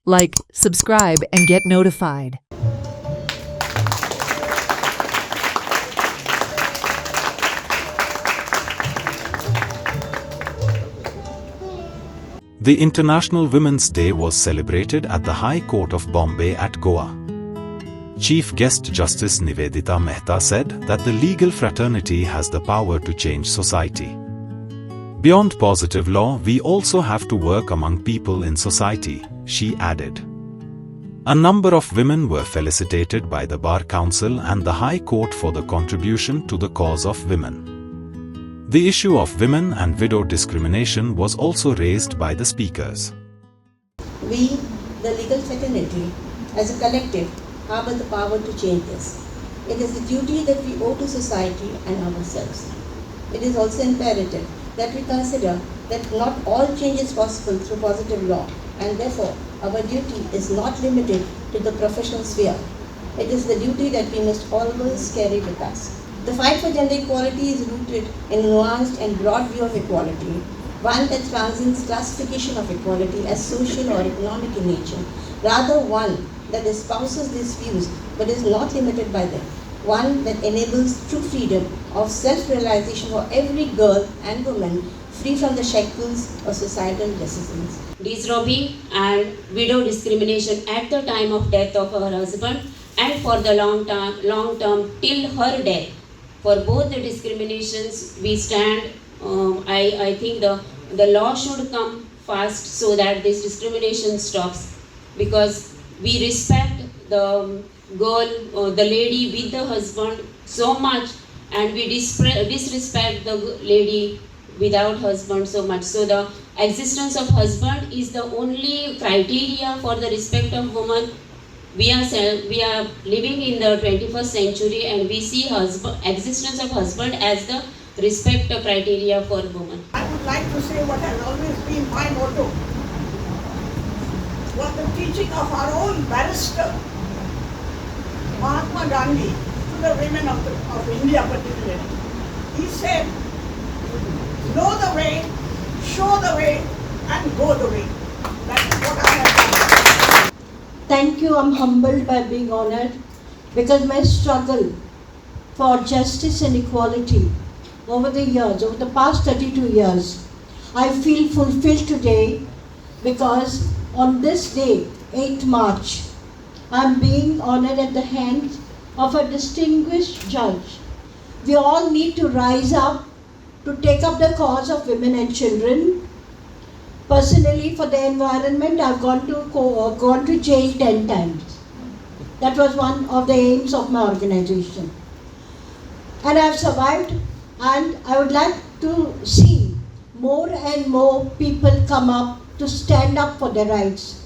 Like, subscribe, and get notified. The International Women's Day was celebrated at the High Court of Bombay at Goa. Chief Guest Justice Nivedita Mehta said that the legal fraternity has the power to change society. Beyond positive law, we also have to work among people in society, she added. A number of women were felicitated by the Bar Council and the High Court for the contribution to the cause of women. The issue of women and widow discrimination was also raised by the speakers. We, the legal fraternity, as a collective, harbor the power to change this. It is a duty that we owe to society and ourselves. It is also imperative that we consider that not all change is possible through positive law, and therefore our duty is not limited to the professional sphere. It is the duty that we must always carry with us. The fight for gender equality is rooted in a nuanced and broad view of equality, one that transcends classification of equality as social or economic in nature, rather one that espouses these views but is not limited by them, one that enables true freedom of self-realization for every girl and woman free from the shackles of societal racism. Disrobing and widow discrimination at the time of death of her husband and for the long term till her death. For both the discriminations, we stand. I think the law should come fast so that this discrimination stops, because we respect the girl, the lady with the husband so much, and we disrespect the lady without husband so much. So the existence of husband is the only criteria for the respect of woman. We are living in the 21st century, and we see existence of husband as the respect criteria for women. I would like to say what has always been my motto, what the teaching of our own barrister, Mahatma Gandhi, to the women of India particularly. He said, know the way, show the way, and go the way. That is what I have done. Thank you. I'm humbled by being honored, because my struggle for justice and equality over the years, over the past 32 years, I feel fulfilled today, because on this day, 8th March, I'm being honored at the hands of a distinguished judge. We all need to rise up to take up the cause of women and children. Personally, for the environment, I've gone to jail 10 times. That was one of the aims of my organization. And I've survived, and I would like to see more and more people come up to stand up for their rights.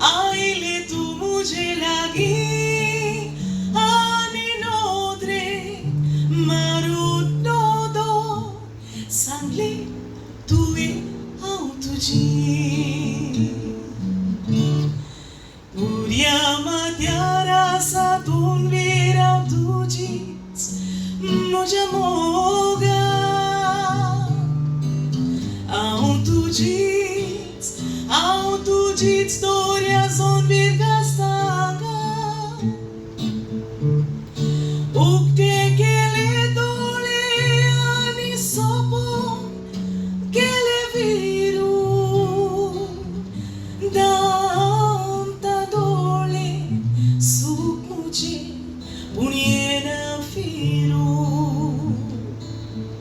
आइले तू मुझे लगी आने नोद्रे मारू नोदो सांगले तुए हांव तुझी पुर्या मध्यारा सातून वेराव तुझीच म्हज्या मोगा हांव तुझीच दोरी